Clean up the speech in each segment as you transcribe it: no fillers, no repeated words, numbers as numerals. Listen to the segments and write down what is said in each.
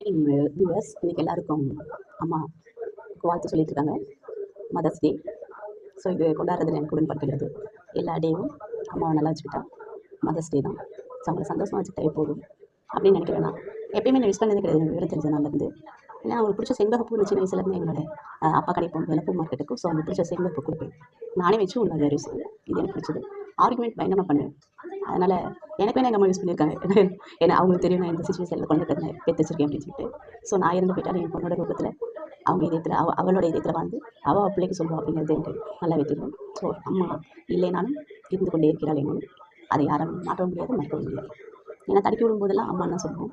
Viewers இன்னைக்கு எல்லாருக்கும் அம்மா வாழ்த்து சொல்லிட்டு இருக்காங்க. Mother's day. ஸோ இது கொண்டாடுறதுல எனக்கு உடன்பாடு கிடையாது. எல்லா டேவும் அம்மாவை நல்லா வச்சுக்கிட்டா மதர்ஸ் டே தான். ஸோ அவங்கள சந்தோஷமாக வச்சுக்கிட்டே போதும் அப்படின்னு நினைக்கிறேன். நான் எப்பயுமே நான் விஷ் பண்ணதே கிடையாது எனக்கு விவரம் தெரிஞ்ச நாள்லேருந்து. ஏன்னா அவங்களுக்கு பிடிச்ச செண்பகப்பூ சின்ன வயசுலேருந்து எங்களோட அப்பா கடைக்கு போகும்போது பூ மார்க்கெட்டுக்கும். ஸோ அவங்களுக்கு பிடிச்ச செண்பகப்பூ கொடுப்பேன். நானே வச்சு ஒன்று வேறு யூஸ் இது எனக்கு பிடிச்சது. ஆர்குமெண்ட் பயங்கரமாக பண்ணுவேன். அதனால் எனக்கு வேணா எங்கள் அம்மா யூஸ் பண்ணியிருக்காங்க. ஏன்னா அவங்களுக்கு தெரியும் நான் இந்த சுச்சுவேஷனில் குழந்தை பெற்று வச்சிருக்கேன் அப்படின்னு சொல்லிட்டு. ஸோ நான் இறந்து போயிட்டாலும் என் பொண்ணோட ரூபத்தில் அவங்க இதயத்தில் அவளோட இதயத்தில் வாழ்ந்து அவள் பிள்ளைக்கு சொல்லுவா அப்படிங்கிறது எனக்கு நல்லாவே தெரியும். ஸோ அம்மா இல்லைனாலும் இருந்து கொண்டே இருக்கிறாள் என்ன, அதை யாரும் மாற்ற முடியாது, மறக்க முடியாது. ஏன்னா தடுக்கி விடும்போதெல்லாம் அம்மா தான் சொல்லுவோம்.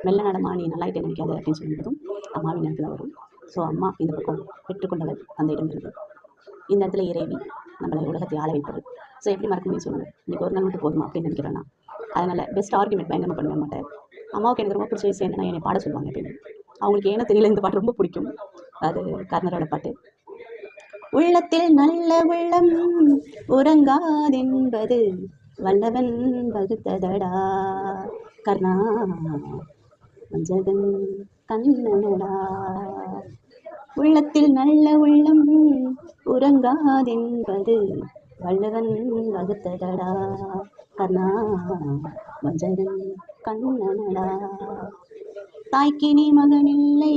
மெல்ல நடமா நீ நல்லாயிட்டே நினைக்காது அப்படின்னு சொல்லும்போதும் அம்மாவின் நினைப்பு தான் வரும். ஸோ அம்மா இந்த பக்கம் பெற்றுக்கொண்டவள் அந்த இடம் இருக்குது. இந்த இடத்துல இறைவி நம்மளை உலகத்தை ஆள வைப்பது. ஸோ எப்படி மறக்க முடியும் சொல்லுங்கள். இன்றைக்கி ஒரு நாள் மட்டும் போதுமா அப்படின்னு நினைக்கிறேன் நான். அதனால் பெஸ்ட் ஆர்குமெண்ட் பயங்கரமாக பண்ண மாட்டேன். அம்மாவுக்கு எனக்கு ரொம்ப பிடிச்ச விஷயம் என்னென்னா என்னை பாட சொல்லுவாங்க அப்படின்னு. அவங்களுக்கு ஏன்னா தெரியல, இந்த பாட்டு ரொம்ப பிடிக்கும். அது கர்ணரோட பாட்டு. உள்ளத்தில் நல்ல உள்ளம் உறங்காதென்பது வல்லவன் வகுத்ததடா கர்ணா வஞ்சகன் கண்ணனடா. உள்ளத்தில் நல்ல உள்ளம் உறங்காதென்பது வல்லவன் வகுத்ததடா கர்ணா வஞ்சகன் கண்ணனடா. தாய்க்கு நீ மகன் இல்லை,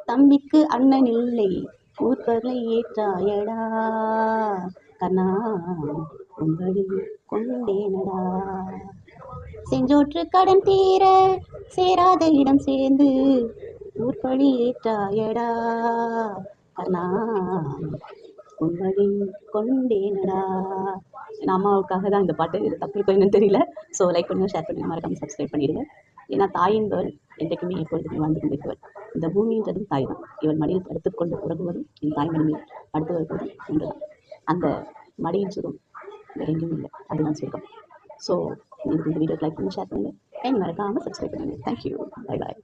தம்பிக்கு அண்ணன் இல்லை, ஊர்களை ஏற்றாயடா கர்ணா உங்களை கொண்டேனடா. செஞ்சோற்று கடன் தீர சேராத இடம் சேர்ந்து ஊர்பழி ஏற்றாயடா கர்ணா உங்களை கொண்டேனடா. என் அம்மாவுக்காக தான் இந்த பாட்டு. இது தப்பு இப்போ என்னன்னு தெரியல. ஸோ லைக் பண்ணுங்கள், ஷேர் பண்ணுங்கள், மறக்காமல் சப்ஸ்கிரைப் பண்ணிடுங்க. ஏன்னா தாயின் பேர் என்றைக்குமே எப்பொழுதுமே வாழ்ந்து கொண்டிருப்பவள். இந்த பூமின்றதும் தாய் தான். இவள் மடியில் படுத்துக்கொண்டு உறங்குவதும் என் தாய் மடியில் படுத்து வருவதும் ஒன்று தான். அந்த மடியின் சுகம் வேறு எங்கேயும் இல்லை, அதுதான் சுகம். ஸோ இந்த வீடியோக்கு லைக் பண்ணி ஷேர் பண்ணுங்கள், அண்ட் மறக்காமல் சப்ஸ்கிரைப் பண்ணுங்கள். Thank you, bye bye.